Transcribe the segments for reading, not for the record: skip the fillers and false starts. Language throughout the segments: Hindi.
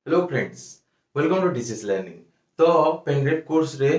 Hello friends, welcome to DCS learning. तो पेनड्राइव कोर्स रे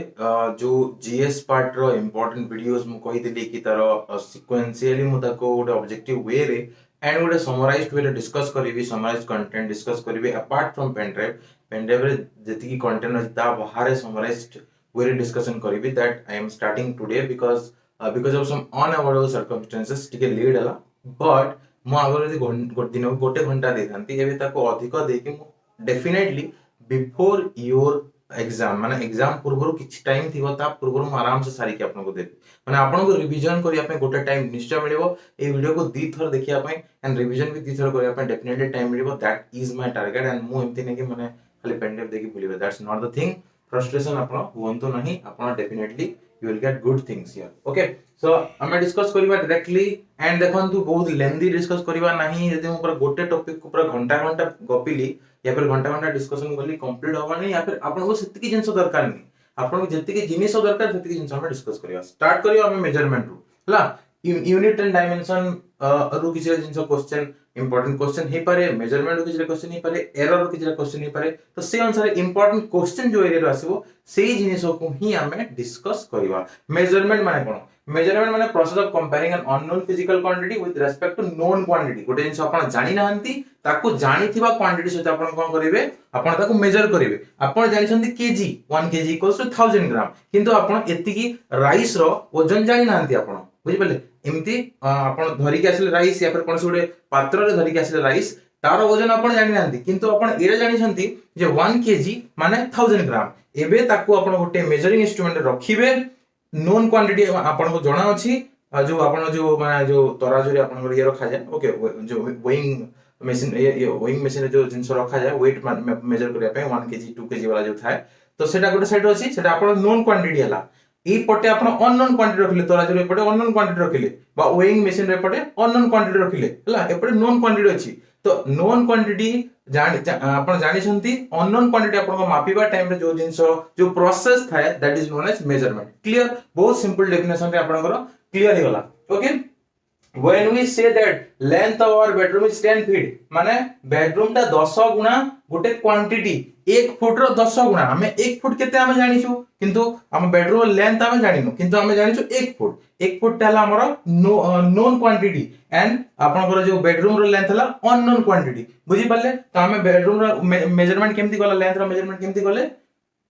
जो जीएस पार्ट रो इंपोर्टेंट वीडियोस मु कहितली कि तार सीक्वेंशियली मु ताको गोटे ऑब्जेक्टिव वे रे एंड गोटे समराइज्ड वे रे डिस्कस करिवि, समराइज्ड कंटेंट डिस्कस करिवि अपार्ट फ्रॉम पेनड्राइव रे जति कंटेंट अछि ता बाहर समराइज्ड वे रे डिस्कशन करिवि। That I am starting today because of some unavoidable circumstances टिके लेट हला। बट मु आगर यदि गोटे दिन गोटे घंटा देथांती एबे ताको अधिक देके मु डेफिनेटली बिफोर योर एग्जाम माने एग्जाम पूर्व किछि टाइम थिबो ता पूर्व मु आराम से सारी के आपन को देबी। माने आपन को रिवीजन करिया पे गोटे टाइम निश्चय मिलिबो। ए वीडियो को दी थर देखिया पे एंड रिवीजन भी दी थर करिया पे डेफिनेटली टाइम मिलिबो। That is my target and मु एमति ने कि माने खाली पेनड्राइव देखि भूलिबे, that's not the thing. Frustration आपन होंतो नहीं, आपन definitely you will get good things here. Okay, so हमें डिस्कस करिबा डायरेक्टली एंड देखंतु बहुत लेंदी डिस्कस करिबा नहीं। यदि हम पूरा गोटे टॉपिक को पूरा घंटा घंटा गपिली या फिर घंटा घंटा डिस्कशन करली कंप्लीट होबा नहीं, या फिर आपन को सेतिकी जिंस दरकार नहीं, आपन को जेतिकी जिनिस दरकार सेतिकी जिंस हमें डिस्कस करिबा। स्टार्ट करियो हमें मेजरमेंट रू हला यूनिट एंड डायमेंशन रू किछ जिंस क्वेश्चन इंपोर्टेंट क्वेश्चन हे पारे, मेजरमेंट रू किछ क्वेश्चन हे पारे, एरर रू किछ क्वेश्चन हे पारे। तो से अनुसार इंपोर्टेंट क्वेश्चन जो एरिया आसीबो सेही जिनिस को ही हमें डिस्कस करिबा। मेजरमेंट माने कोन? मेजरमेंट माने process of comparing an unknown physical quantity with respect to known quantity. गोटे जिंस आपण जानि नाहंती ताको जानिथिबा क्वांटिटी सहित आपण कोन करिवे, आपण ताको मेजर करिवे। आपण जानिछंती केजी 1 केजी इक्वल्स टू 1000 ग्राम, किंतु आपण एतिकी राइस रो वजन जानि नाहंती। आपण बुझि पले एमती आपण धरि के आसले राइस या फिर कोनसे गोटे पात्र रे धरि के आसले राइस, तार वजन आपण जानि नाहंती, किंतु आपण एरे जानिछंती जे 1 केजी माने 1000 ग्राम। एबे ताको आपण गोटे मेजरिंग इंस्ट्रूमेंट रखिबे। नोन क्वांटिटी आपण को जणा अछि, जो आपण जो माने जो तराजू रे आपण को ये रखा जाय। ओके, जो वेइंग मशीन, ये वेइंग मशीन रे जो जिंस रखा जाय वेट मेजर करिया पे 1 केजी 2 केजी वाला जो थाए, तो सेटा गोटे साइड अछि, सेटा आपण नोन क्वांटिटी हला। ई पटे आपण अननोन क्वांटिटी रखिले, तराजू रे पटे अननोन क्वांटिटी रखिले, बा वेइंग मशीन रे पटे अननोन क्वांटिटी रखिले हला। एपटे नोन क्वांटिटी अछि, तो नोन क्वांटिटी आपण जानिछंती। अननोन क्वांटिटी आपण को मापिबा टाइम रे जो जिंस जो प्रोसेस थाए that is known as measurement. Clear? बहुत सिंपल डेफिनेशन रे आपण को क्लियर हे गला। Okay, when we say that length of our bedroom is 10 feet माने बेडरूम ता 10 गुना गोटे क्वांटिटी 1 फुट रो 10 गुना। हमें 1 फुट केते हमें जानिछु, किंतु हम बेडरूम लेंथ हमें जानिनु, किंतु हमें जानिछु 1 फुट। 1 फुट ताला हमरो नोन क्वांटिटी एंड आपनकर जो बेडरूम रो लेंथ हला अननोन क्वांटिटी। बुझि पल्ले? तो हमें बेडरूम रो मेजरमेंट केमति गला, लेंथ रो मेजरमेंट केमति गले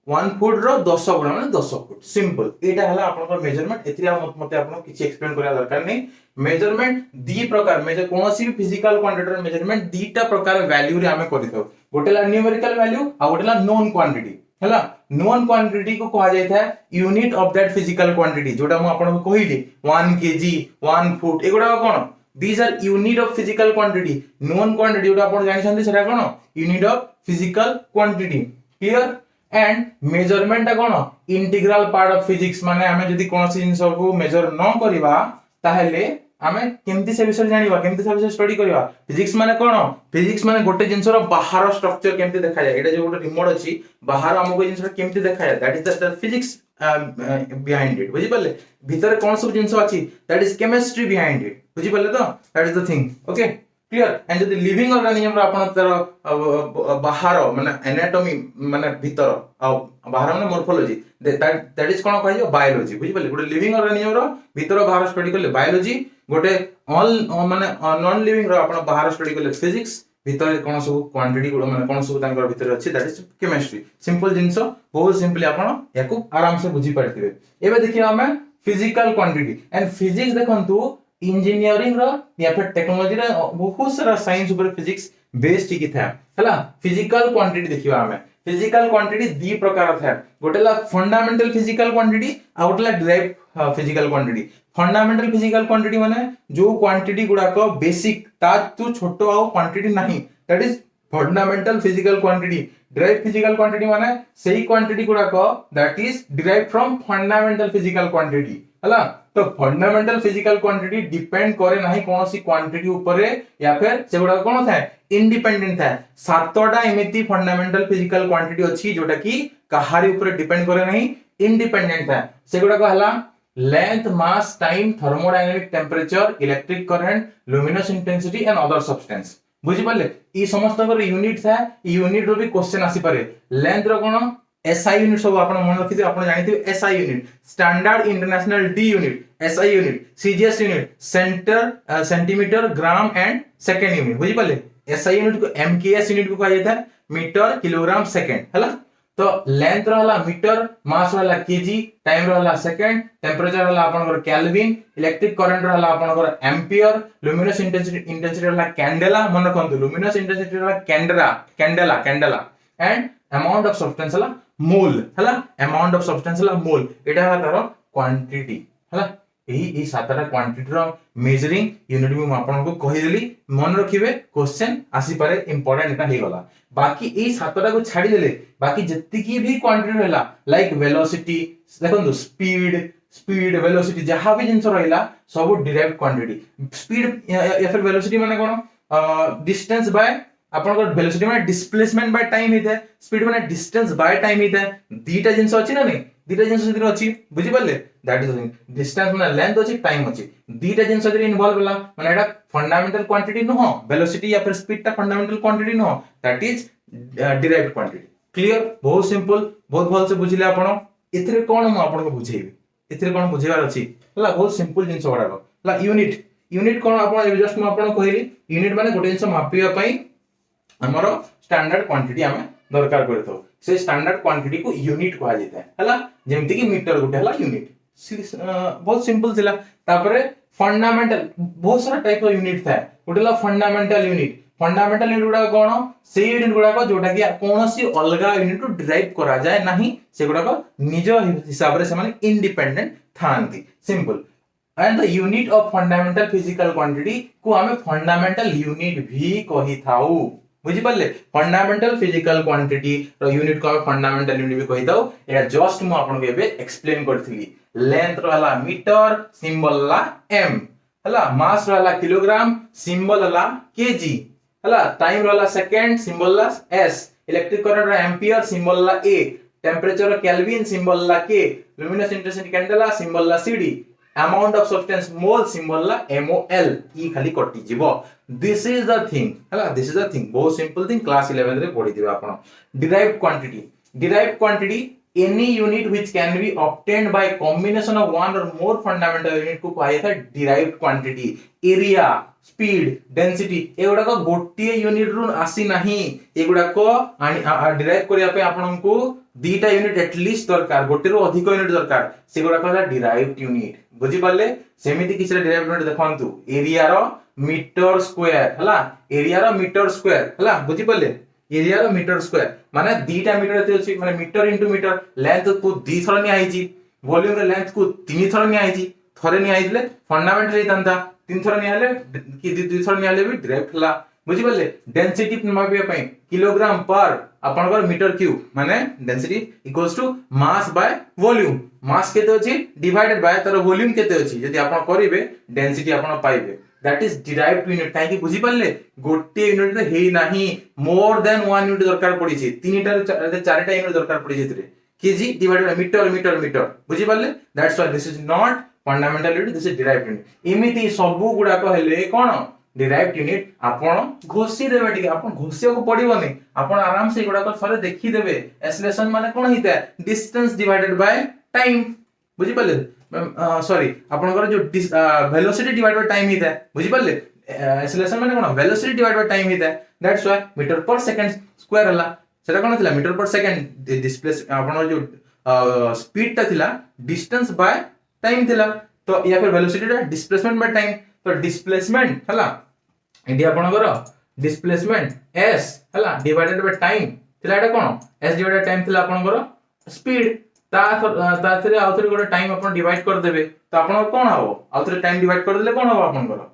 1 फुट रो 10 गुना माने 10 फुट। सिंपल, एटा हला आपनकर मेजरमेंट। एथिरा मते आपन किछि एक्सप्लेन करिया दरकार नै। मेजरमेंट दी प्रकार मेजर कोनोसी भी फिजिकल क्वांटिटी रो मेजरमेंट दीटा प्रकार वैल्यू रे हमें करिथौ। गोटेला न्यूमेरिकल वैल्यू आ गोटेला नोन क्वांटिटी हला। नोन क्वांटिटी को कहा जाय था unit of that physical quantity, जोटा हम आपन को कहिली 1 केजी 1 फुट, एगुडा कोन? These are unit of physical quantity. Known quantity जोटा आपन जानि छथि सेटा कोन? Unit of physical quantity. Clear? And measurement ता कोन? Integral part of physics. माने हमें जदी कोनोसी जिंस को मेजर न करिबा ताहेले हमें केमति से विषय जानिबा, केमति से विषय स्टडी करिबा। फिजिक्स माने कोन? फिजिक्स माने गोटे जिंस रो बाहर स्ट्रक्चर केमति देखा जाय, एटा जो गोटे रिमोट अछि बाहर हमको जिंस केमति देखा जाय, that is the physics behind it. बुझि पल्ले? भीतर कोन सब जिंस अछि that is chemistry behind it. बुझि पल्ले? तो that is the thing. Okay, clear? And जदी लिविंग ऑर्गेनिज्म रो आपण तर बाहर माने एनाटॉमी माने भीतर बाहर माने मोर्फोलॉजी, दैट इज कोन कहै बायोलॉजी। बुझि पल्ले? गोटे लिविंग ऑर्गेनिज्म रो भीतर बाहर स्टडी करले बायोलॉजी, गोटे ऑल माने नॉन लिविंग रो आपण बाहर स्टडी करले फिजिक्स, भीतर कोन सब क्वांटिटी माने कोन सब तांकर भीतर अछि दैट इज केमिस्ट्री। सिंपल जिंस, बहुत सिंपली आपण याकू आराम से बुझी पारथिबे। एबे देखियो हमें फिजिकल क्वांटिटी एंड फिजिक्स देखंतु इंजीनियरिंग रो या फिर टेक्नोलॉजी रे बहुत सारा साइंस ऊपर फिजिक्स बेस्ड की था हला। फिजिकल क्वांटिटी देखिबा हमें। फिजिकल क्वांटिटी दी प्रकार था, गोटेला फंडामेंटल फिजिकल क्वांटिटी आ गोटेला derive physical quantity. Fundamental physical quantity माने जो क्वांटिटी गुडा को बेसिक ता तू छोटो आ क्वांटिटी नाही, that is fundamental physical quantity. Derive physical quantity माने सेही क्वांटिटी गुडा को that is derive from fundamental physical quantity हला। तो फंडामेंटल फिजिकल क्वांटिटी डिपेंड करे नाही कोनोसी क्वांटिटी ऊपर या फिर सेगुडा कोन थाए इंडिपेंडेंट थाए। सातटा एमिति फंडामेंटल फिजिकल क्वांटिटी अछि जोटा की कहारी ऊपर डिपेंड करे नाही, इंडिपेंडेंट थाए। सेगुडा को हला length, mass, time, thermodynamic temperature, electric current, luminous intensity and other substance. बुझी पाले ई समस्त यूनिट था यूनिट रो भी क्वेश्चन आसी पारे लेंथ रो कोन एसआई यूनिट सब आपण मन रखिथे आपण जानिथिबे SI unit standard international D unit SI unit CGS unit centre centimetre gram and second unit बुझी पाले एसआई यूनिट को एमकेएस यूनिट को कहा जाता है मीटर किलोग्राम सेकंड हला तो लेंथ रहला मीटर मास रहला केजी टाइम रहला सेकंड टेंपरेचर रहला आपनकर केल्विन इलेक्ट्रिक करंट रहला आपनकर एम्पियर लुमिनस इंटेंसिटी रहला कैंडेला मन रखंतु लुमिनस इंटेंसिटी रहला candela and amount of substance हला मोल हला अमाउंट ऑफ सब्सटेंस हला मोल एटा हला तार क्वांटिटी हला एही सातटा क्वांटिटी रो मेजरिंग यूनिट भी आपन को कहि देली मन रखिबे क्वेश्चन आसी पारे इंपोर्टेंट एटा हे गला बाकी एही सातटा को छाडी देले बाकी जत्ति की भी क्वांटिटी रहला लाइक वेलोसिटी देखंतु स्पीड वेलोसिटी जहां भी जिंस रहला सब डिराइव्ड क्वांटिटी स्पीड या फिर वेलोसिटी माने कोन डिस्टेंस बाय आपन को वेलोसिटी माने डिस्प्लेसमेंट बाय टाइम हिते स्पीड माने डिस्टेंस बाय टाइम हिते दीटा जिंस अछि ना नहीं दीटा जिंस जति अछि बुझि पाले दैट इज डिस्टेंस माने लेंथ अछि टाइम अछि दीटा जिंस जति इन्वॉल्व होला माने एटा फंडामेंटल क्वांटिटी न हो वेलोसिटी या फिर स्पीड ता फंडामेंटल क्वांटिटी न हो that is derived quantity clear बहुत सिंपल बहुत भल से बुझिले आपण एथिरे कोन म आपण को बुझेबी एथिरे कोन बुझेबार अछि हला बहुत सिंपल जिंस वडा हला यूनिट कोन आपण जस्ट म आपण कहिली यूनिट माने गोटे जिंस मापिया पई हमरो स्टैंडर्ड क्वांटिटी हमें दरकार करथो से स्टैंडर्ड क्वांटिटी को यूनिट कहा जाता है हला जेमति कि मीटर गुटे हला यूनिट बहुत सिंपल थिला तापरे फंडामेंटल बहुत सारा टाइप ऑफ यूनिट था गुटेला फंडामेंटल यूनिट गुडा कोन से यूनिट गुडा को जोटा कि कोनोसी अलगा यूनिट टू डिराइव करा जाय नाही से गुडा को निज हिसाब रे से माने इंडिपेंडेंट थांती simple and the unit of fundamental physical quantity को हमें फंडामेंटल यूनिट भी कहि थाउ बुझी पाले फंडामेंटल फिजिकल क्वांटिटी रो यूनिट को हम फंडामेंटल यूनिट भी कहि दउ एटा जस्ट मु आपन के एबे एक्सप्लेन करथिली लेंथ रहला मीटर सिंबल ला एम हला मास रहला किलोग्राम सिंबल ला केजी हला टाइम रहला सेकंड सिंबल ला एस इलेक्ट्रिक करंट रा एम्पियर सिंबल ला ए टेंपरेचर केल्विन सिंबल ला K luminous intensity candela symbol ला CD amount of substance mole symbol ला एमओएल ई खाली कटि जीवो दिस इज द थिंग हला दिस इज द थिंग बहुत सिंपल थिंग क्लास 11 रे पढि दिबा आपण derived quantity any unit which can be obtained by combination of one और मोर फंडामेंटल यूनिट को कहा जाता है derived quantity area speed density एगुडा को गोटिए यूनिट रु आसी नाही एगुडा को डिराइव करिया पे आपन को दीटा यूनिट एटलीस्ट दरकार गोटे रु अधिक यूनिट दरकार सेगुडा कहला डिराइव्ड यूनिट बुझी पाले सेमिति किछरा डिराइव्ड यूनिट देखंतु एरिया रो मीटर स्क्वायर हला एरिया रो मीटर स्क्वायर हला बुझी पाले एरिया रो मीटर स्क्वायर माने दीटा मीटर एते अछि माने मीटर इनटू मीटर लेंथ को दी थर नि आइछि वॉल्यूम रे लेंथ को तीन थर नि आइछि थरे नि आइले फंडामेंटल रे तंता तीन थर नि आले कि दी थर नि आले भी डायरेक्ट हला बुझी पाले डेंसिटी मापिया पई किलोग्राम पर आपनकर मीटर क्यूब माने density equals to mass by volume mass केते अछि डिवाइडेड बाय तर वॉल्यूम केते अछि यदि आपण करिवे डेंसिटी आपण पाइबे दैट इज डिराइव्ड यूनिट काहे कि बुझी पाले गोटे यूनिट रे हेई नाही मोर देन वन यूनिट दरकार पड़ी छी तीनटा चारटा यूनिट दरकार पड़ी छी रे केजी डिवाइडेड बाय मीटर बुझी पाले that's why this is not fundamental unit this is derived unit इमिति सब गुडा को हेले कोन डिराइव्ड यूनिट आपण घोसी देबे ठीक आपण घोसिया को पड़िबो नै आपण आराम से गुडा को थरे देखि देबे एक्सेलरेशन माने कोन हिता डिस्टेंस डिवाइडेड बाय टाइम बुझी पाले सॉरी आपनकर जो वेलोसिटी डिवाइड बाय टाइम हिता बुझी पाले एक्सेलरेशन माने कोन वेलोसिटी डिवाइड बाय टाइम हिता दैट्स व्हाई मीटर पर सेकंड स्क्वायर हला सेटा कोन थिला मीटर पर सेकंड डिस्प्लेस आपन जो स्पीड ता थिला डिस्टेंस बाय टाइम थिला तो या फिर वेलोसिटी ता डिस्प्लेसमेंट बाय टाइम तो डिस्प्लेसमेंट हला इंडिया आपनकर डिस्प्लेसमेंट s हला डिवाइडेड बाय टाइम थिला एटा कोन s डिवाइडेड बाय टाइम थिला आपनकर स्पीड ताथरे आउथरे गोटे टाइम अपन डिवाइड कर देबे तो आपन कोन हबो आउथरे टाइम डिवाइड कर देले कोन हबो आपनकर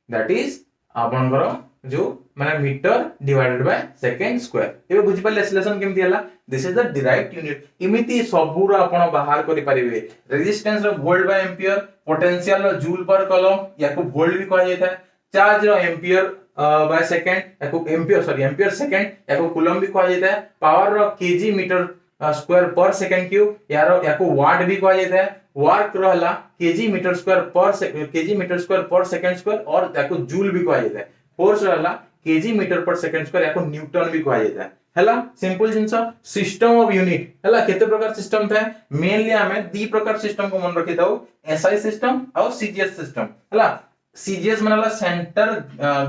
दैट इज आपनकर जो माने metre divided by second square एबे बुझि पाले एक्सेलरेशन केमति हला this is the derived unit इमिति सबुर आपन बाहर करि परिबे रेजिस्टेंस रो वोल्ट बाय एंपियर पोटेंशियल रो जूल पर कूलम याको वोल्ट भी कहै जाय चार्ज रो एंपियर बाय सेकंड याको एंपियर सेकंड याको कूलम भी कहै जाय पावर रो KG metre square per second cube याको वाट भी कहा जाता है वर्क रहला KG metre square per second square और याको जूल भी कहा जाता है फोर्स रहला केजी मीटर पर सेकंड स्क्वायर याको न्यूटन भी कहा जाता है हला simple jeans system of unit हला केते प्रकार सिस्टम था मेनली हमें दी प्रकार सिस्टम को मन रखि थाउ एसआई सिस्टम और सीजीएस सिस्टम हला सीजीएस मनला सेंटर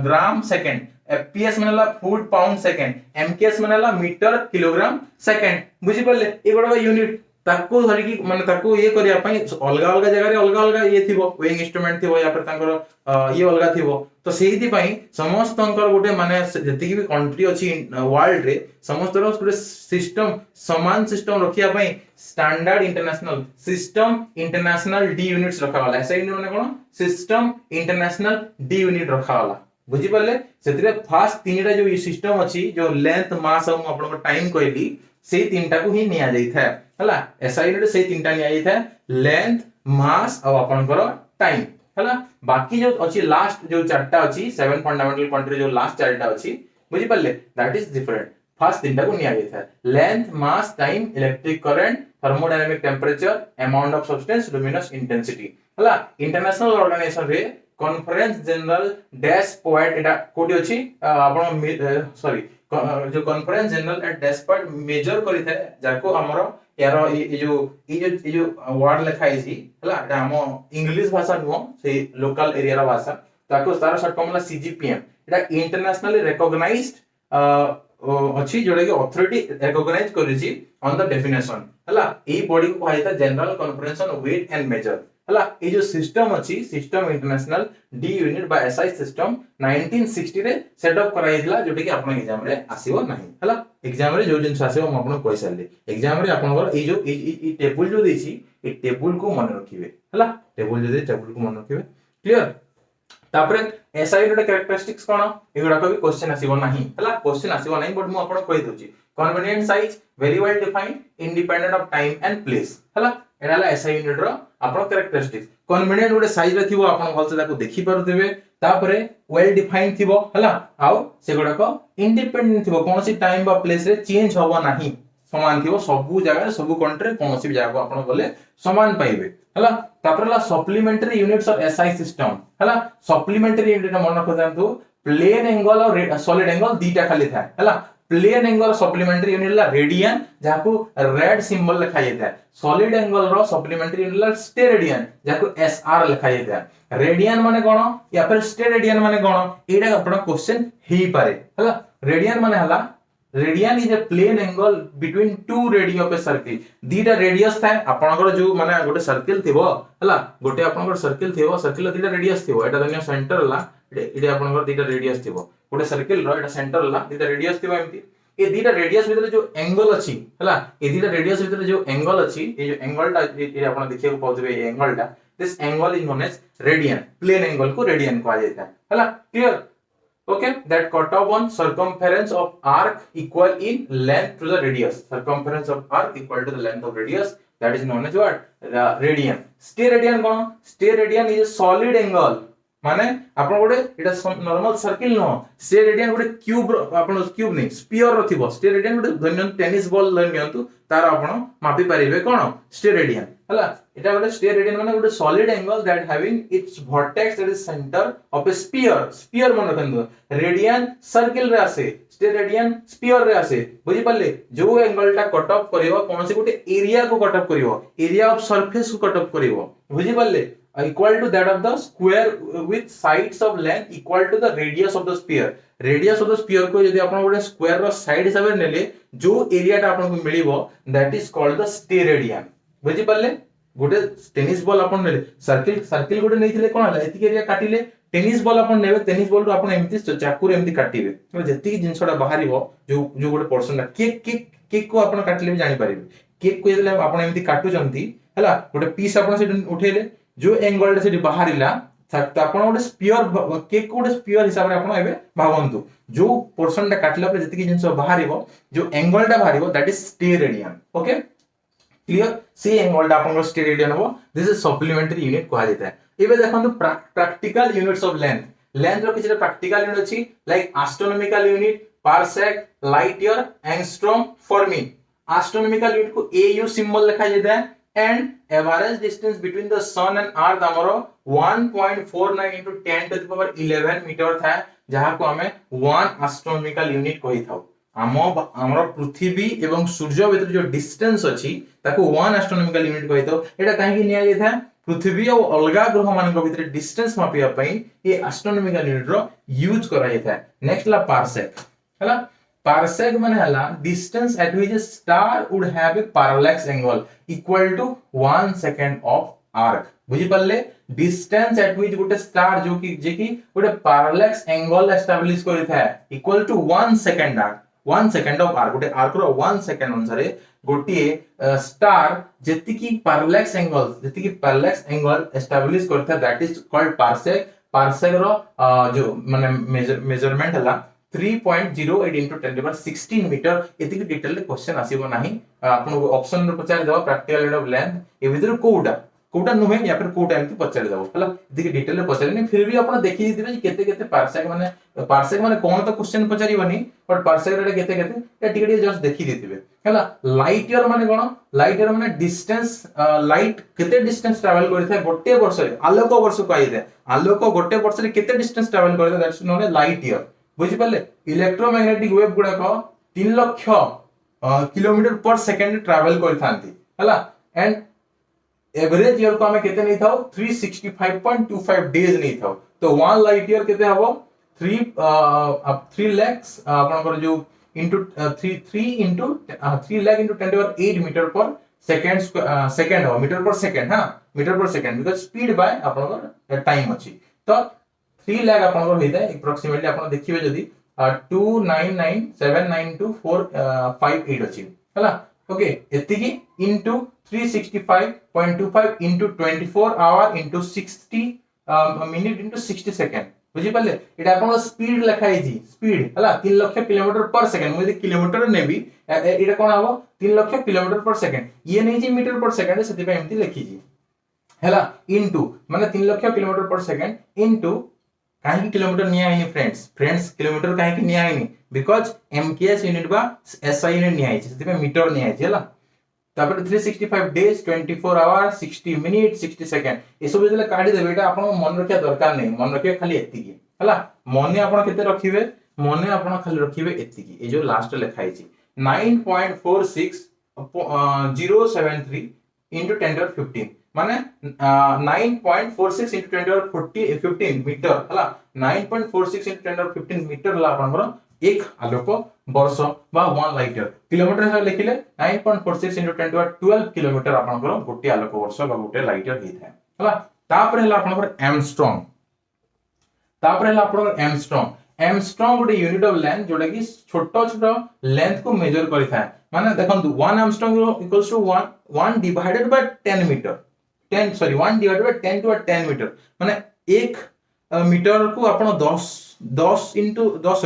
ग्राम सेकंड एफपीएस मनला फुट पाउंड सेकंड एमकेएस मनला मीटर किलोग्राम सेकंड बुझी पड़ले ए गोडा यूनिट ताको धरि की माने ताको ये करिया पई अलगा अलगा जगह रे अलगा अलगा ये थिबो वेइंग इंस्ट्रूमेंट थिबो या पर तांकर ये अलगा थिबो तो सेहिति पई समस्त अंकर गोटे माने जति भी कंट्री अछि वर्ल्ड रे समस्त रो गोटे सिस्टम समान सिस्टम रखिया पई standard international system international D units रखा वाला ऐसा यूनिट माने कोन सिस्टम इंटरनेशनल डी यूनिट रखा वाला बुझी पड़ले सेतिरे फास्ट तीनटा जो ये सिस्टम अछि जो लेंथ मास और आपन को टाइम कहली से तीनटा को ही निया जाई था हला एसआई यूनिट से तीनटा निया जाई था लेंथ मास और आपनकर टाइम हला बाकी जो अछि लास्ट जो चारटा अछि सेवन फंडामेंटल क्वांटिटी जो लास्ट चारटा अछि बुझी पड़ले दैट इज डिफरेंट फर्स्ट तीनटा को निया जाई था length mass time electric current thermodynamic temperature amount of substance luminous intensity हला इंटरनेशनल ऑर्गेनाइजेशन रे कॉन्फ्रेंस जनरल डैश पॉइंट एटा कोठी अछि आपण सॉरी जो कॉन्फ्रेंस जनरल एट डैश पॉइंट मेजर करि थाए जाको हमरो यार ये जो वर्ड लिखा है हला एटा हम इंग्लिश भाषा नुह से लोकल एरिया रा भाषा ताको तार शॉर्ट फॉर्म ला सीजीपीएम एटा इंटरनेशनली रिकॉग्नाइज्ड अछि जोडे के अथॉरिटी रिकॉग्नाइज करिछि ऑन द डेफिनेशन हला ए बॉडी को कहैता general conference on weight and measure हला ए जो सिस्टम अछि सिस्टम इंटरनेशनल डी यूनिट बा एसआई सिस्टम 1960 रे सेट अप कराइदिला जोटे कि आपन एग्जाम रे आसीबो नाही हला एग्जाम रे जो जिंस आसीबो हम आपन कहि सारले एग्जाम रे आपन ए जो ए टेबल जो देछि ए टेबल को मन रखिबे हला टेबल जो दे टेबल को मन रखिबे क्लियर तापरे एसआई रे कैरेक्टरिस्टिक्स कोन एगुडा को भी क्वेश्चन आसीबो नाही हला क्वेश्चन आसीबो नाही बट मु आपन कहि दोछि convenient size very well defined independent of time and place हला एडाला एसआई यूनिट रो आपन कैरेक्टरिस्टिक्स कन्वीनिएंट गोटे साइज रे थिबो आपन भलसे ताको देखि पारुथिबे तापरे वेल डिफाइंड थिबो हला आउ सेगुडा को इंडिपेंडेंट थिबो कोनसी टाइम बा प्लेस रे चेंज होबो नाही समान थिबो सब जगह सब कंट्री कोनसी भी जगह को आपन बोले समान पाइबे हला तापरे ला supplementary units of SI system हला सप्लीमेंटरी यूनिट मन रखो जानतु प्लेन एंगल और सॉलिड एंगल दीटा खाली था हला प्लेन एंगल सप्लीमेंटरी यूनिट ला रेडियन जाको रेड सिंबल लिखा जाता है सॉलिड एंगल रो सप्लीमेंटरी यूनिट ला स्टेरेडियन जाको एसआर लिखा जाता है रेडियन माने कोन या फिर स्टेरेडियन माने कोन एटा अपन क्वेश्चन ही पारे हला रेडियन माने हला radian is a plane angle between two radius of a circle दीटा रेडियस था आपनकर जो माने गोटे सर्किल थिबो हला गोटे आपनकर सर्किल थिबो सर्किल दीटा रेडियस थिबो एटा धन्य सेंटर ला एटा आपनकर दीटा रेडियस थिबो गोटे सर्किल रो एटा सेंटर ला दीटा रेडियस थिबो एम्ति ए दीटा रेडियस भीतर जो एंगल अछि हला ए दीटा रेडियस भीतर जो एंगल अछि ए जो एंगल ता ए आपन देखिया को पाउथिबे ए एंगल ता this angle is known as radian plane angle को रेडियन कहा जाता है हला clear okay that cut off on circumference of arc equal in length to the radius circumference of arc equal to the length of radius that is known as what radian steradian cone steradian is a solid angle माने आपण गोटे एटा नॉर्मल सर्किल नो स्टेरेडियन गोटे क्यूब आपण क्यूब नै स्फीयर रथिबो स्टेरेडियन गोटे धन्य टेनिस बॉल लनियंतु तार आपण मापी परिबे कोन स्टेरेडियन हला एटा गोटे स्टेरेडियन माने गोटे solid angle that having its vertex that is centre of A sphere sphere मन रखंदो रेडियन सर्किल रे आसे स्टेरेडियन स्फीयर रे आसे बुझी पल्ले जो एंगल ता कट ऑफ करिवो कोनसे गोटे एरिया को कट ऑफ करिवो एरिया ऑफ सरफेस को कट ऑफ करिवो बुझी पल्ले equal to that of the square with sides of length equal to the radius of the sphere radius of the sphere को यदि आपण गोटे स्क्वायर रो साइड हिसाब रे नेले जो एरिया ता आपण को मिलिवो that is called the steradian बुझी पल्ले गोटे टेनिस बॉल आपण नेले सर्किल गोटे नैथिले कोन हला एति एरिया काटिले टेनिस बॉल आपण नेबे टेनिस बॉल रो आपण एमति चाकू रे एमति काटिबे तो जति जिंसडा बाहरिवो जो गोटे पर्सन केक को आपण काटले भी जानि परिबे केक को यदि आपण एमति काटु जंती हला गोटे पीस आपण से उठेले जो एंगल से बाहरिला तो आपण गोटे स्फीयर केक गोटे स्फीयर हिसाब रे आपण एबे भावंतु जो पोर्शन ता काटला पर जति जिंस बाहरिबो जो एंगल ता बाहरिबो that is steradian okay clear से एंगल ता आपण स्टेरेडियन हो दिस इज सप्लीमेंटरी यूनिट कहा जाता है एबे देखंतु प्रैक्टिकल यूनिट्स ऑफ लेंथ रो किछ प्रैक्टिकल यूनिट अछि like astronomical unit parsec light year angstrom fermi astronomical unit को एयू सिंबल लिखा जाता है and average distance between the sun and earth amaro 1.49 into 10 to the power 11 metre था जहाँ को हमें 1 एस्ट्रोनॉमिकल यूनिट कही थाउ हमर पृथ्वी एवं सूर्य भीतर जो डिस्टेंस अछि ताको 1 एस्ट्रोनॉमिकल यूनिट कही थाउ एटा काहे कि निया जाय था पृथ्वी और अलगा ग्रह मानक भीतर डिस्टेंस मापिया पई ये एस्ट्रोनॉमिकल यूनिट रो यूज करा जाय था नेक्स्ट ला पार्सेक हला parsec माने हला distance at which a star would have a parallax angle equal to 1 second of arc बुझी पल्ले distance at which गोटे स्टार जो कि गोटे parallax angle establish करि था equal to 1 second arc 1 second of arc गोटे arc रो 1 second अनुसार गोटे स्टार जेति की parallax angle establish करि था that is called parsec रो जो माने मेजरमेंट हला 3.08 into 10 to the power 16 metre एतिक डिटेल क्वेश्चन आसीबो नाही आपन ऑप्शन रे पचार दवा प्रैक्टिकल यूनिट ऑफ लेंथ ए भीतर कोउटा नुहे या फिर कोउटा एमती पचार दवा हला एतिक डिटेल पचार नहीं फिर भी आपन देखि दिबे जे केते केते पार्सेक माने कोन तो क्वेश्चन पचारिबनी बट पार्सेक रे केते केते ए टिके जस्ट देखि दितिबे हला लाइट ईयर माने कोन लाइट ईयर माने डिस्टेंस लाइट केते डिस्टेंस ट्रैवल करिथा गोटे वर्ष रे आलोक वर्ष कहिदे आलोक गोटे वर्ष रे केते डिस्टेंस ट्रैवल करिथा that's known a light year बुझी पाले इलेक्ट्रोमैग्नेटिक वेव गुडा को 3 lakh kilometre per second travel करथांती हला एंड एवरेज ईयर को हमें केते नहीं थाओ 365.25 डेज नहीं थाओ तो 1 लाइट ईयर केते हबो 3 lakhs आपनकर जो into 3 into 3 lakh into 10 to the power 8 metre पर सेकंड हो मीटर पर सेकंड हां मीटर पर सेकंड बिकॉज़ स्पीड बाय आपनकर टाइम अछि तो 3 लाख आपनकर होइता एप्रोक्सीमेटली आपन देखिबे जदी 299792458 अछि हला ओके एतिकी into 365.25 into 24 hour into 60 minute into 60 second बुझी पाले एटा आपन स्पीड लिखाई छी स्पीड हला 3 लाख किलोमीटर पर सेकंड मुझे किलोमीटर नेबी एटा कोन हबो 3 लाख किलोमीटर पर सेकंड ये नहीं जी मीटर पर सेकंड सेति पे एमती लिखी छी हला इनटू माने 3 lakh kilometre per second into काहे किलोमीटर निया आइनी फ्रेंड्स किलोमीटर काहे निया आइनी बिकॉज़ एमकेएस यूनिट बा एसआई यूनिट निया आइछि सेति पे मीटर निया आइछि हला तापर 365 डेज 24 आवर 60 मिनिट 60 सेकंड ए सब जले काढी देबे एटा आपन मन रखिया दरकार नै मन रखिया खाली एतिकी हला मने आपन केते रखिबे मने आपन खाली रखिबे एतिकी ए जो लास्ट लिखा आइछि 9.46073 into 10 to the 15 माने 9.46 into 10 to the 15 मीटर हला 9.46 into 10 to the 15 मीटर ला आपनकर एक आलोक वर्ष बा 1 लाइट ईयर किलोमीटर से लिखिले 9.46 into 10 to the 12 किलोमीटर आपनकर गोटे आलोक वर्ष बा गोटे लाइट ईयर हेथाय हला तापर हला आपनकर एमस्ट्रॉन्ग गोटे यूनिट ऑफ लेंथ जोटा कि छोटो लेंथ को मेजर करिथाय माने देखंतु 1 angstrom equals to 1 divided by 10 meter 1 divided by 10 to the 10 meter माने 1 मीटर को आपण 10 into 10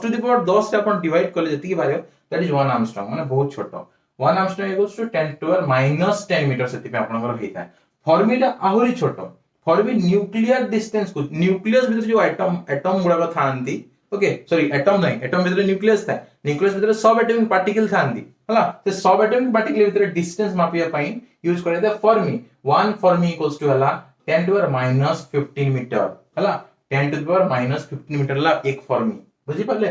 to the power 10 से आपण डिवाइड करले जति की बारे दैट इज 1 एमस्ट्रॉन्ग माने बहुत छोटो 1 angstrom equals to 10 to the power -10 meter सेति पे आपनकर हेइता फॉर्मिटा आहुरी छोटो फॉर्मी न्यूक्लियर डिस्टेंस को न्यूक्लियस भीतर जो एटम गुडा को थांती ओके सॉरी एटम नहीं एटम भीतर न्यूक्लियस था न्यूक्लियस भीतर सब एटॉमिक पार्टिकल थांती हला से सब एटॉमिक पार्टिकल भीतर डिस्टेंस मापिया पई यूज करे the fermi 1 fermi equals to हला 10 to the power -15 मीटर हला 10 to the power -15 मीटर ला एक फॉर्मी बुझी पड़ले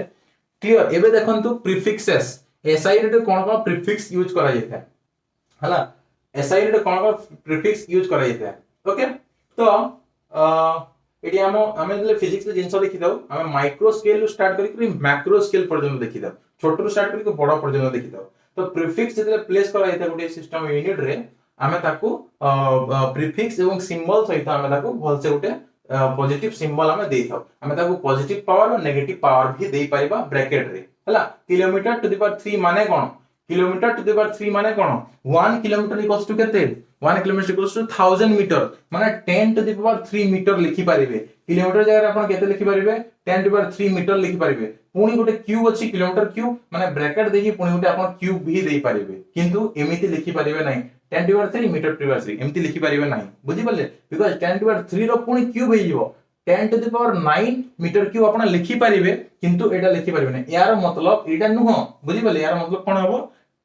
क्लियर एबे देखंतु प्रीफिक्सेस एसआई रे कोन प्रीफिक्स यूज करा जेता हला एसआई रे कोन प्रीफिक्स यूज करा जेता ओके तो एटी हम फिजिक्स जिन देखी था आम माइक्रो स्केल स्टार्ट करी मैक्रो स्केल पर्यंत देखी था छोट रू स्टार्ट करके बड़ पर्यंत देखी था तो प्रीफिक्स जब प्लेस करा गोटे सिस्टम यूनिट रे आमे ताकू प्रीफिक्स एवं सिंबल सहित आमे ताकू भलसे गोटे पॉजिटिव सिंबल आमे देई थाउ आमे ताकू पॉजिटिव पावर और नेगेटिव पावर भी देई परिबा ब्रैकेट रे हला किलोमीटर टू द पावर 3 माने कोन किलोमीटर टू द पावर 3 माने कोन 1 किलोमीटर इक्वल्स टू केते 1 किलोमीटर इक्वल्स टू 1000 मीटर माने 10 to the power 3 मीटर लिखि परिबे किलोमीटर जगह आपण केते लिखि परिबे 10 to the power 3 मीटर लिखि परिबे पुनी गोटे क्यूब अछि किलोमीटर क्यूब माने ब्रैकेट देही पुनी गोटे आपण क्यूब भी देई परिबे किंतु एमिति लिखि परिबे नै 10 to the power 3 मीटर टू द पावर 3 एमिति लिखि परिबे नै बुझि पल्ले बिकॉज़ 10 to the power 3 रो पुनी क्यूब हे जिवो 10 to the power 9 metre cube आपण लिखि परिबे किंतु एटा लिखि परिबे नै यार मतलब एटा नुह बुझि पल्ले यार मतलब कोन हबो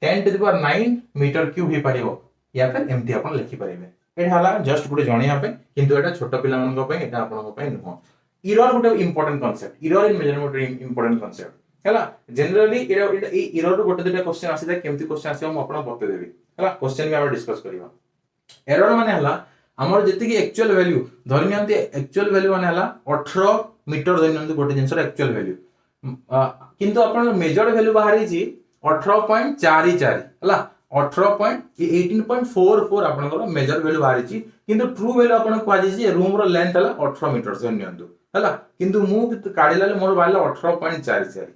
10 to the power 9 metre cube हे परिबो या फिर एमती आपण लिखि परिबे एटा हला जस्ट गुटे जणिया पे किंतु एटा छोट पिला मन पे एटा आपन पे नुह error Gute important concept error in measurement important concept हला जनरली एटा ए एरर गुटे दुटा क्वेश्चन आसीदा केमती क्वेश्चन आसीबा म आपन बते देबी हला क्वेश्चन भी हम डिस्कस करबा एरर माने हला हमर जति की एक्चुअल वैल्यू धरि नियंती एक्चुअल वैल्यू माने हला 18 मीटर धरि नियंती गोटे जिंसर एक्चुअल वैल्यू किंतु अपन मेजर्ड वैल्यू बाहरी जी 18.44 हला 18.44 आपनकर मेजर वैल्यू बाहरी छी किंतु ट्रू वैल्यू आपन क्वाजी छी रूम रो लेंथ हला 18 मीटर से नियंतु हला किंतु मु काढिला मोर बाहला 18.44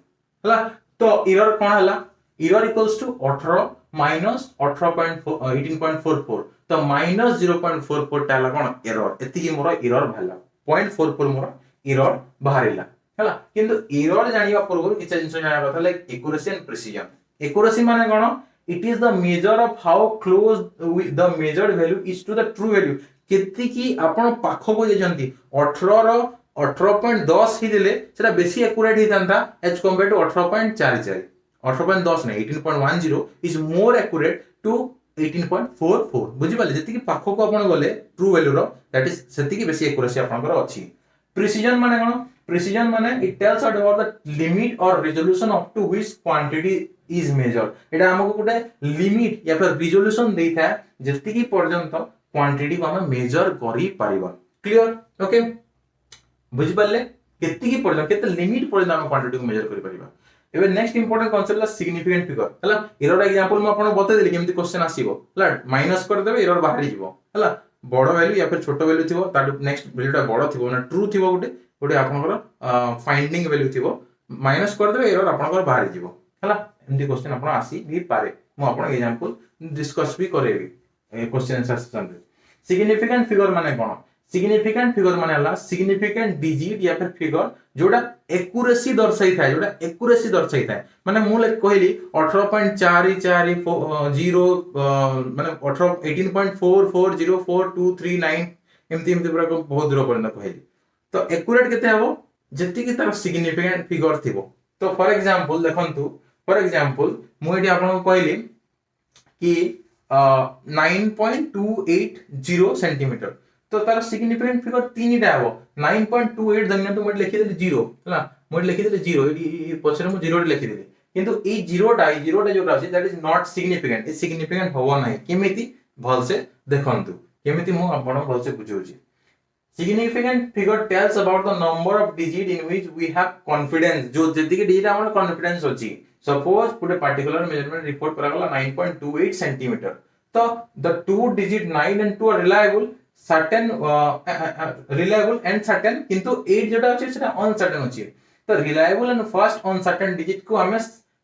हला तो एरर कोन हला एरर इक्वल्स टू 18 माइनस 18.44 तो माइनस 0.44 टाला कोन एरर एति की मोर एरर भाला 0.44 मोर एरर बाहरिला हला किंतु एरर जानिबा पूर्व किछ जिंस जानिबा कथा like accuracy and precision accuracy माने कोन it is the measure of how close the measured value is to the true value केति की आपण पाखो को जेजंती 18 रो 18.10 ही देले सेटा बेसी एक्यूरेट हितांता एज कंपेयर टू 18.44 18.10 नहीं 18.10 इज मोर एक्यूरेट टू 18.44 बुझी पाले जति की पाखो को आपण गले ट्रू वैल्यू रो दैट इज सेति की बेसी एक्यूरेसी आपनकर अछि प्रिसिजन माने कोन प्रिसिजन माने it tells us about the limit और resolution up to which quantity is measured एटा हमको गुटे लिमिट या फिर रिजोल्यूशन देइथा जति की पर्यंत क्वांटिटी को हम मेजर करि परिबा क्लियर ओके बुझी पाले केति की पर्यंत केते लिमिट पर्यंत हम क्वांटिटी को मेजर करि परिबा एबे नेक्स्ट इंपोर्टेंट कांसेप्ट ला सिग्निफिकेंट फिगर हला एरर एग्जांपल म आपन बते देली केमति क्वेश्चन आसीबो हला माइनस कर देबे एरर बाहरी जीवो हला बड़ वैल्यू या फिर छोट वैल्यू थिबो तार नेक्स्ट वैल्यूटा बड़ थिबो ना ट्रू थिबो गुटे आपनकर फाइंडिंग वैल्यू थिबो माइनस कर देबे एरर आपनकर बाहरी जीवो हला एमती क्वेश्चन आपन आसी भी पारे मु आपन एग्जांपल डिस्कस भी करेबी ए क्वेश्चन सेक्शन रे सिग्निफिकेंट फिगर माने कोन सिग्निफिकेंट फिगर माने हला सिग्निफिकेंट डिजिट या फिर फिगर जोडा एक्यूरेसी दर्शाई थाए जोडा एक्यूरेसी दर्शाई थाए माने मु ले कहली 18.4440 माने 18.44042339 एमती पूरा बहुत दूर पर्यंत कहली तो एक्यूरेट केते हबो जति की तार सिग्निफिकेंट फिगर थिबो तो फॉर एग्जांपल देखंतु फॉर एग्जांपल मु एटी आपन कहली कि 9.280 सेंटीमीटर तो तार सिग्निफिकेंट फिगर तीनटा हबो 9.28 धन्य तो मोड लिखि देली 0 हला मोड लिखि देली 0 ई पछरे मु 0 लिखि देली किंतु ई 0टा जो रासी that is not significant a significant होबो नाही केमिति भलसे देखंतु केमिति मु आपण भलसे बुझौची significant figure tells about the number of digit in which we have confidence जो जति के डिजिट हमर कॉन्फिडेंस होची सपोज पुटे पर्टिकुलर मेजरमेंट रिपोर्ट करा गला 9.28 सेंटीमीटर तो the two digit 9 and 2 are reliable certain reliable and certain किंतु 8 जोटा अछि सेटा अनसर्टेन अछि तो reliable and first uncertain digit को हमें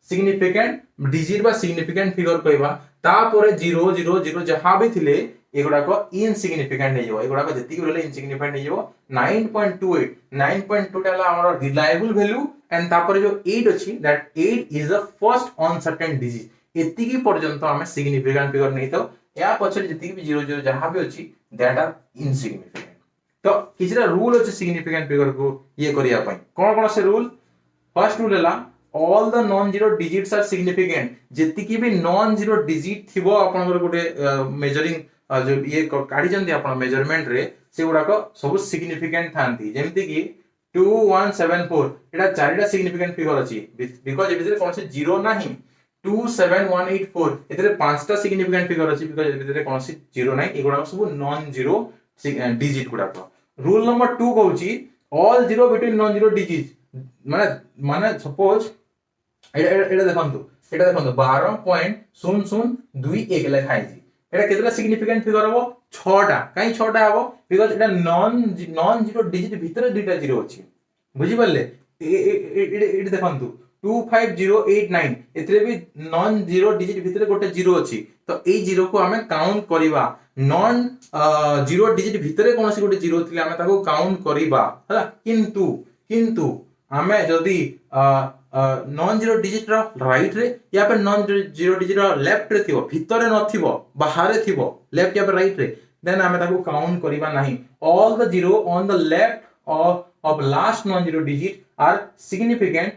significant digit बा significant figure कहबा तापरे 0 0 0 जहां भी थिले एगुडा को इनसिग्निफिकेंट नै जेबो एगुडा को जति की बोले इनसिग्निफिकेंट नै जेबो 9.28 ला हमर रिलायबल वैल्यू एंड तापर जो 8 अछि that 8 is the first uncertain digit एति की पर्यंत हमें सिग्निफिकेंट फिगर नै तो या पछे जति की 0 0 जहां भी अछि दैट आर इनसिग्निफिकेंट तो किछरा रूल अछि सिग्निफिकेंट फिगर को ये करिया पई कोन कोन से रूल फर्स्ट रूल हला all the non zero digits are significant जति की भी non zero digit थिबो आपनकर गुटे मेजरिंग जो ये काढी जंती आपण मेजरमेंट रे से गुडा को सब सिग्निफिकेंट थांती जेमति की 2174 एटा चारिटा सिग्निफिकेंट फिगर अछि बिकॉज़ एबिसे कोन से जीरो नाही 27184 एतरे पांचटा सिग्निफिकेंट फिगर अछि बिकॉज़ एबिसे कोन से जीरो नाही एगुडा सब नॉन जीरो डिजिट गुडा को रूल नंबर 2 कहउची all zero between non zero digit माने सपोज एटा देखंतु 12.0021 लेखाई छी एटा केतला सिग्निफिकेंट फिगर हबो 6टा काई 6टा हबो because Etah non zero digit भीतर दुईटा जीरो अछि बुझि पल्ले एटा देखंतु 25089 एतरे भी नॉन जीरो डिजिट भीतर गोटे जीरो अछि तो ए जीरो को हमें काउंट करिबा नॉन जीरो डिजिट भीतर कोनसी गोटे जीरो थिले हमें ताको काउंट करिबा हला किंतु हमें जदी नॉन जीरो डिजिट रो राइट रे या फिर नॉन जीरो डिजिट रो लेफ्ट रे थिबो भीतर न थिबो बाहर थिबो लेफ्ट या फिर राइट रे देन हमें ताको काउंट करिबा नाही all the zero on the left of last non zero digit are significant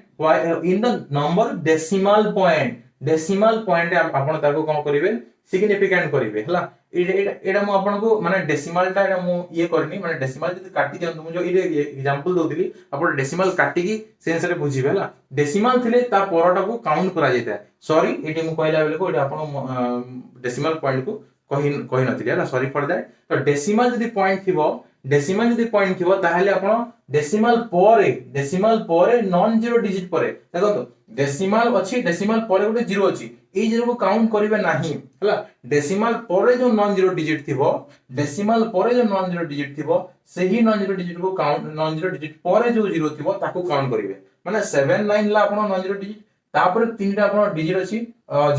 in the number decimal point आपण ताको कोन करिवे सिग्निफिकेंट करिवे हला एटा मु आपन को माने डेसिमल टा एटा मु ये करनी माने डेसिमल जदी काटी दियंतु मु जो एग्जांपल दोतिली आपण डेसिमल काटी की सेंस रे बुझिबे हला डेसिमल थिले ता परटा को काउंट करा जायता सॉरी एटी मु कहला बेले को एटा आपण डेसिमल पॉइंट को कहि नथिले हला सॉरी फॉर दैट तो डेसिमल जदी पॉइंट थिबो ताहले आपण डेसिमल परे नॉन जीरो डिजिट परे देखो तो डेसिमल अछि डेसिमल परे गोटे जीरो अछि ए जीरो को काउंट करिवे नाही हला डेसिमल परे जो नॉन जीरो डिजिट थिबो डेसिमल परे जो नॉन जीरो डिजिट थिबो सेही नॉन जीरो डिजिट को काउंट नॉन जीरो डिजिट परे जो जीरो थिबो ताको काउंट करिवे माने 79 ला आपण नॉन जीरो डिजिट तापर तीनटा आपण डिजिट अछि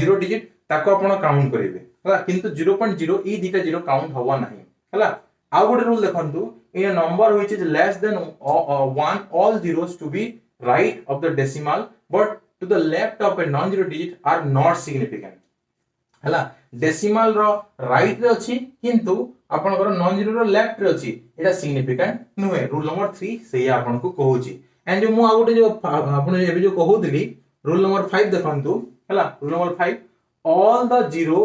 जीरो डिजिट ताको आपण काउंट करिवे हला किंतु 0.0 ई दिटा जीरो काउंट होवा नाही हला आ गोटे रूल देखंतु in a number which is less than 1 all zeros to be right of the decimal but to the left of a non-zero digit are not significant हला डेसिमल रो राइट रे अछि किंतु आपन को नॉन जीरो रो लेफ्ट रे अछि एटा सिग्निफिकेंट नुहे रूल नंबर 3 सेही आपन को कहूची एंड जो मु आ गोटे जो आपन एबे जो कहूतली रूल नंबर 5 देखंतु हला rule number 5 all the zero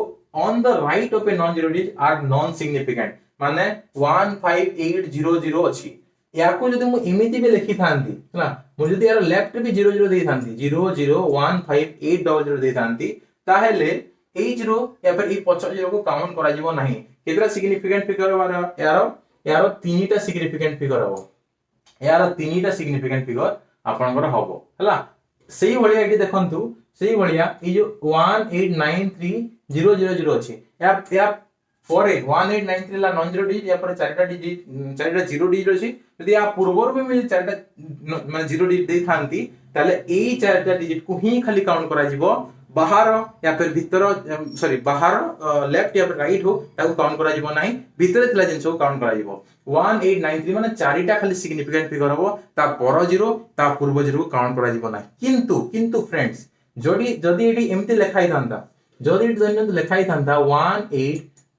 on the right of a non-zero digit are non-significant माने 15800 अछि याको जदि मु इमिति भी लिखि थांती हला मु जदि यार लेफ्ट भी 00 देई थांती 0015800 देई थांती ताहेले ए 0 या फिर ए 50 को काउंट करा जिवो नाही केतरा सिग्निफिकेंट फिगर यार तीनटा सिग्निफिकेंट फिगर हो यार तीनटा सिग्निफिकेंट फिगर आपनकर हबो हला सेही भलिया एटी देखंतु सेही भलिया ए जो 1893000 अछि या परे 1893 ला नॉन जीरो डिजिट या पर चारटा जीरो डिजिट अछि यदि आ पूर्वर में मिल चारटा माने जीरो डिजिट देई थांती ताले एई चारटा डिजिट को ही खाली काउंट करा जिवो बाहर या फिर भीतर सॉरी बाहर लेफ्ट या फिर राइट हो ताको काउंट करा जिवो नाही भीतर थिला जिंस को काउंट करा जिवो 1893 माने चारिटा खाली सिग्निफिकेंट फिगर हो ता पर जीरो ता पूर्व जीरो को काउंट करा जिवो नाही किंतु फ्रेंड्स जदी एटी एमते लिखाई थांता जदी एटी लिखाई थांता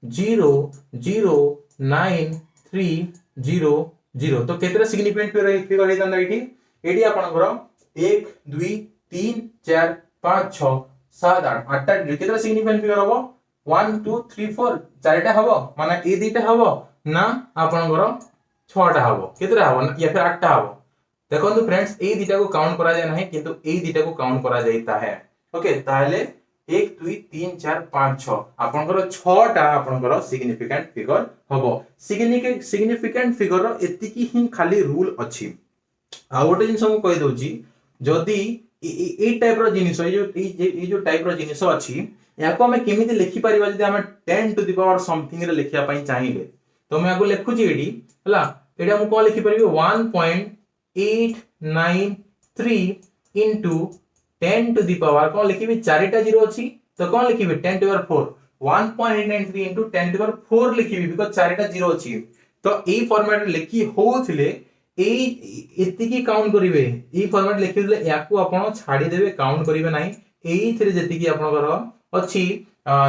1800930 तो केतरा सिग्निफिकेंट फिगर हेतांदा एटी आपनकर 1 2 3 4 5 6 7 8 8टा केतरा सिग्निफिकेंट फिगर हबो 1 2 3 4 चारटा हबो माने ए दुईटा हबो ना आपनकर 6टा हबो केतरा हबो या फिर 8टा हबो देखंतु फ्रेंड्स ए दुईटा को काउंट करा जाय नाही किंतु ए दुईटा को काउंट करा जायता है ओके ताहले 1 2 3 4 5 6 आपनकर 6टा आपनकर सिग्निफिकेंट फिगर हबो सिग्निफिकेंट फिगर रो एतिकी ही खाली रूल अछि आ गोटे जिंस हम कहि दोची जदी ए टाइप रो जिनिस ए जो टाइप रो जिनिस अछि याको हमें केमिति लिखि परिबा जदी हमें 10 टू द पावर समथिंग रे लिखिया पई चाहिले तो मैं आगो लिखुची एडी हला एडा हम को लिखि परिबे 1.893 into 10 to the power कौन लिखिबे चारिटा जीरो अछि तो कौन लिखिबे 10 to the power 4 1.893 into 10 to the power 4 लिखिबे because चारिटा जीरो अछि तो ए फॉर्मेट लिखि होथिले ए एति की काउंट करिवे ए फॉर्मेट लिखिले याकू आपण छाडी देबे काउंट करिवे नाही एई थिरे जति की आपनकर अछि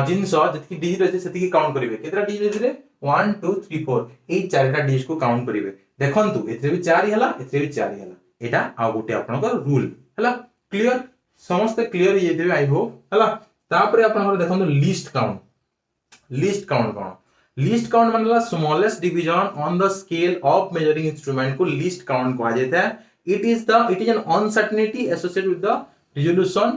जिंस जति की डिजिट अछि सेति की काउंट करिवे केतरा डिजिट थिरे 1 2 3 4 ए चारिटा डिजिट को काउंट करिवे देखंतु एथिरे भी 4 हला एथिरे भी 4 हला एटा आ गुटे आपनकर रूल हला क्लियर समस्त क्लियर ये देबे आई होप हला तापरे आपनकर देखंतु लिस्ट काउंट कोन लिस्ट काउंट मानला smallest division on the scale of measuring instrument को लिस्ट काउंट कहा जाता है it is an uncertainty associated with the resolution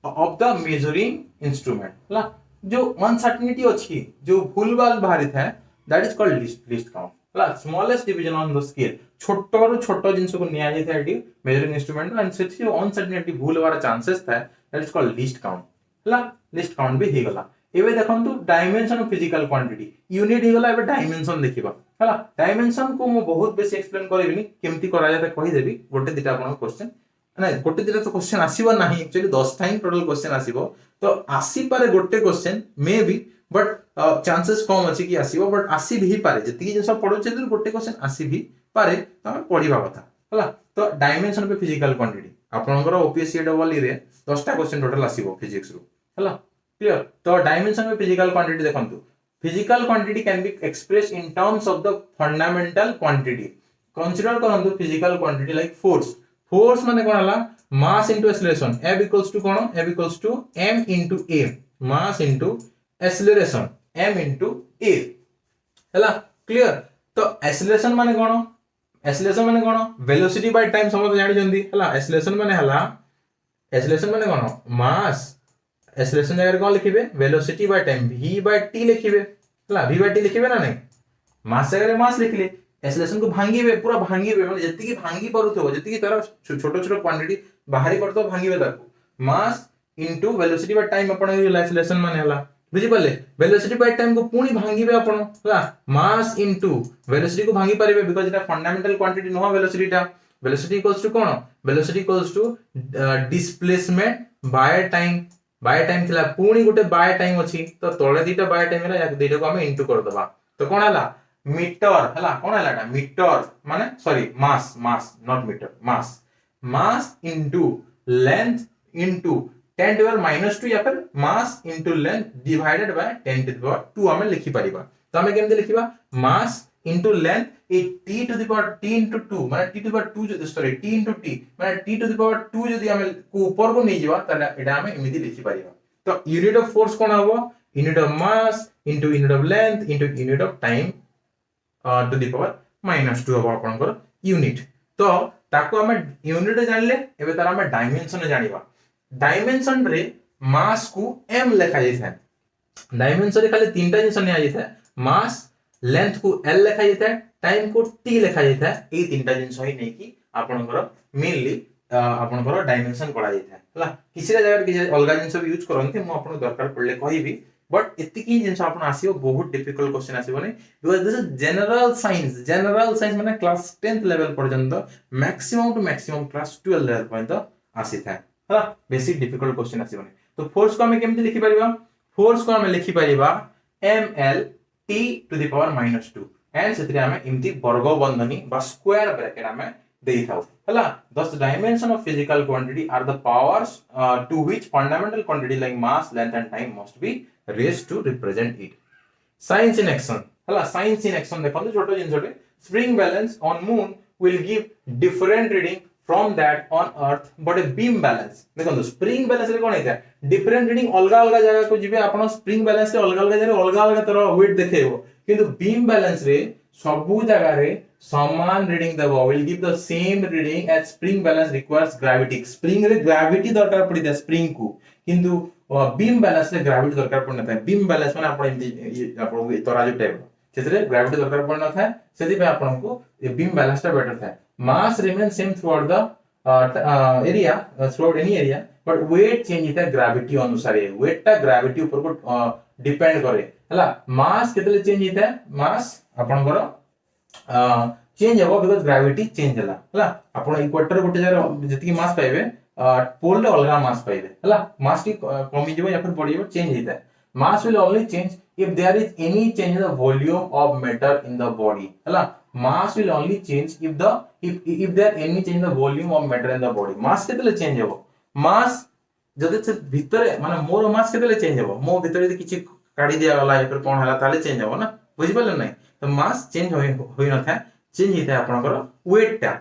of the measuring instrument हला जो अनसर्टेनिटी अछि जो भूलभाल बाहरित है that is called least count हला smallest division on the scale छोटो छोटो जिंस को निया जाय था एटी मेजरिंग इंस्ट्रूमेंट एंड सेठी जो अनसर्टेनिटी भूल होवार चांसेस था that is called least count हला लिस्ट काउंट भी हे गला एबे देखंतु dimension of physical quantity unit हे गला एबे डायमेंशन देखिबा हला डायमेंशन को मु बहुत बेसी एक्सप्लेन करबिनी केमती करा जाय कहि देबी गोटे दिटा आपन क्वेश्चन नै गोटे दिटा तो क्वेश्चन आसीबो नाही एक्चुअली 10 टाइम टोटल क्वेश्चन आसीबो तो आसी पारे गोटे question may be but chances कम अछि कि आसीबो बट आसी भी पारे जति जे सब पढो छै गोटे क्वेश्चन आसी भी पारे त हम पढिबा कथा हला तो डायमेंशन पे फिजिकल क्वांटिटी आपनकर ओपीएससी डबल रे 10 टा क्वेश्चन टोटल आसीबो फिजिक्स रो हला क्लियर तो डायमेंशन में फिजिकल क्वांटिटी देखंतु physical quantity can be expressed in terms of the fundamental quantity consider करंतु फिजिकल क्वांटिटी लाइक फोर्स माने कोन हला mass into acceleration F equals to m into a mass into acceleration m into a हला क्लियर। तो एक्सेलरेशन माने कोन, एक्सेलरेशन माने कोन वेलोसिटी बाय टाइम समझ जानि जंदी हला। एक्सेलरेशन माने हला, एक्सेलरेशन माने कोन मास, एक्सेलरेशन जगह कोन लिखिबे velocity by time v by t लिखिबे हला। v बाय t लिखिबे ना नहीं, मास जगह मास लिखले, एक्सेलरेशन को भांगीबे पूरा भांगीबे माने जति की भांगी परुथबो, जति की तार छोट छोट क्वांटिटी बाहरी पड़तो भांगीबे ताको, mass into velocity by time upon acceleration माने हला बुझी पाले। वेलोसिटी बाय टाइम को पुनी भांगीबे अपन हला, मास इनटू वेलोसिटी को भांगी परिबे बिकॉज़ इटा फंडामेंटल क्वांटिटी नो वेलोसिटी टा। वेलोसिटी इक्वल्स टू कोन, velocity equals to displacement by time, by time थिला पुनी गुटे बाय टाइम अछि तो तळे दीटा बाय टाइम हला, या दीटा को हम इनटू कर दबा तो कोन हला मीटर हला। कोन हला एटा मीटर माने sorry mass, mass not metre, mass, mass into length into 10 to the power -2 या फिर mass into length divided by 10 to the power 2 हमें लिखि परिबा। तो हमें केमते लिखिबा मास इनटू लेंथ ए t to the power t into 2 माने t टू the power 2 जो सॉरी t इनटू t माने t टू the power 2 जदी हमें को ऊपर को नै जिबा त एटा हमें एमिति लिखि परिबा। तो यूनिट ऑफ फोर्स कोन हबो, unit of mass into unit of length into unit of time to the power -2 हबो आपनकर यूनिट। तो ताको हमें यूनिट जानले एबे तार हमें डायमेंशन जानिबा। डायमेंशन रे मास को m लिखा जाय था, डायमेंशन रे खाली तीनटा जिंस नै आइ था, मास लेंथ को l लिखा जाय था, टाइम को t लिखा जाय था। ए तीनटा जिंस होई नै कि आपनकर मेनली आपनकर डायमेंशन करा जाय था हला। किसी जगह कि अलगा जिंस भी यूज करनते मु आपन दरकार पड़ले कहिबी, बट एति की जिंस आपन आसीओ बहुत डिफिकल्ट क्वेश्चन आसीबो नै because this is general science. General science माने क्लास 10th लेवल पर्यंत maximum to maximum class 12 level पर्यंत आसी था हला। बेसिक डिफिकल्ट क्वेश्चन आसीबो नै। तो फोर्स को हम केमते लिखि परिबा, फोर्स को हम लिखि परिबा ml t to the power -2 and सेतरे हम इमति वर्ग बंधनी बा स्क्वायर ब्रैकेट हम देई थाउ हला। Thus dimension of physical quantity are the powers to which fundamental quantity like mass length and time must be raised to represent it. Science in action हला, साइंस इन एक्शन देखो छोटो जिंसटे spring balance on moon will give different reading from that on earth but a beam balance देखो स्प्रिंग बैलेंस रे कोन हेता डिफरेंट रीडिंग अलगा अलगा जगह को जिबे आपण स्प्रिंग बैलेंस रे अलगा अलगा जगह अलगा अलगा तरह वेट देखेबो, किंतु बीम बैलेंस रे सबु जगह रे समान रीडिंग देबो, will give the same reading as spring balance requires gravity। Spring रे ग्रेविटी दरकार पड़ी दे स्प्रिंग को, किंतु बीम बैलेंस रे ग्रेविटी दरकार पड़ना था। बीम बैलेंस माने आपण एमती आपण तराजू टाइप सेतरे ग्रेविटी दरकार पड़ना था, सेति पे आपण को ये बीम बैलेंस टा बेटर था। Mass remains same throughout the area, throughout any area, but weight change इता gravity अनुसार है। weight टा gravity ऊपर को depend करे हला। mass केतले change इता mass आपण करो change हबो because gravity change हला हला। आपण इक्वेटर गोटे जगह जति की mass पाइबे पोल रे अलगा mass पाइबे हला। mass की कमी जिवो या फिर बढ़िबो change इता। mass will only change if there is any change in the volume of matter in the body हला। mass will only change if there any change in the volume of matter in the body। mass केतले चेंज हेबो, mass जदि से भितरे माने मोर mass केतले चेंज हेबो, मो भितरे यदि किछि काढी दिया गला या फिर कोन हला ताले चेंज हेबो ना, बुझि पाले नै। तो mass चेंज होई न था, चेंज हिता आपनकर weight टा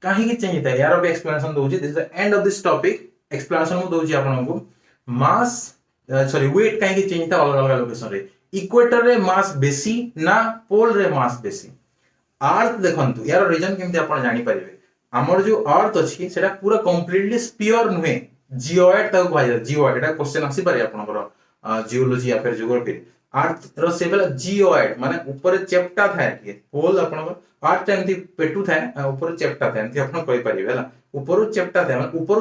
काहे कि चेंज हिता यार अब एक्सप्लेनेशन दोछि। This is the end of this topic. Explanation मु दोछि आपनको mass सॉरी weight काहे कि चेंज हिता अलग अलग लोकेशन रे। इक्वेटर रे mass बेसी ना पोल रे mass बेसी। अर्थ देखंतु यार रीजन केमते आपण जानि परिबे, हमर जो अर्थ अछि सेटा पूरा कंप्लीटली स्फीयर नुहे, जिओइड ताको कहै जिओइड। एटा क्वेश्चन आसी पारे आपनकर जियोलॉजी या फिर ज्योग्राफी। अर्थ रो सेबल जिओइड माने ऊपर चेप्टा थाए के पोल आपनकर अर्थ एमती पेटू थाए ऊपर चेप्टा थाए एमती आपण कहि परिबे हला। ऊपर चेप्टा थाए माने ऊपर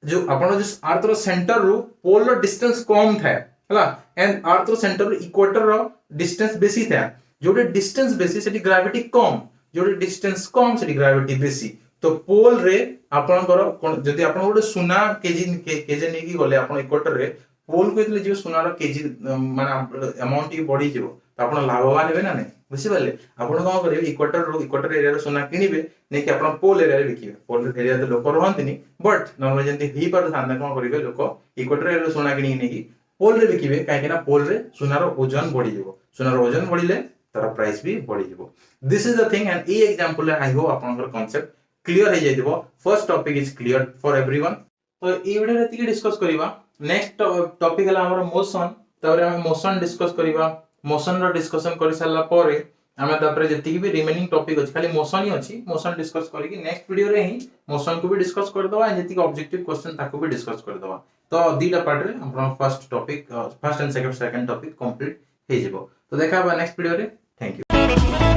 जो आपण जो अर्थ रो सेंटर रो पोल रो डिस्टेंस कम थाए हला, एंड अर्थ रो सेंटर रो इक्वेटर रो डिस्टेंस बेसी थाए। जोटे डिस्टेंस बेसी सेठी ग्रेविटी कम, जोटे डिस्टेंस कम सेठी ग्रेविटी बेसी। तो पोल रे आपनकर जदि आपण गोटे सुना केजी नै कि गले आपण इक्वेटर रे पोल को इतले जे सुनार केजी माने अमाउंट की बढ़ी जेबो त आपण लाभवान हेबे ना नै, बुझि पाले। आपण कोन करिवे इक्वेटर एरिया रो सुना किनिबे नै कि आपण पोल एरिया रे बिकिबे। पोल एरिया तो लोक रहंतिनी, बट नॉर्मल जंती ही पर सामने कोन करिवे लोक इक्वेटर एरिया रो सुना किनि नै कि पोल रे बिकिबे, काहे कि ना पोल रे सुनार ओजन बढ़ी जेबो। सुनार ओजन बढ़िले तार प्राइस भी बढ़ी जेबो। This is the thing and a example I hope आपनकर कांसेप्ट क्लियर हे जाइदिबो। First topic is clear for everyone. तो ई वीडियो रे तिके डिस्कस करिबा। नेक्स्ट टॉपिक हला हमर मोशन, तबरे हम मोशन डिस्कस करिबा। मोशन रो डिस्कशन कर सारला परे आमे तापरे जति भी रिमेनिंग टॉपिक अछि खाली मोशन ही अछि मोशन डिस्कस करी नेक्स्ट वीडियो रे ही मोशन को भी डिस्कस कर दवा जति ऑब्जेक्टिव क्वेश्चन ताको भी डिस्कस कर दवा तो दीटा पार्ट रे हम first topic first and second topic complete हे जिवो तो देखा बा नेक्स्ट वीडियो रे थैंक यू।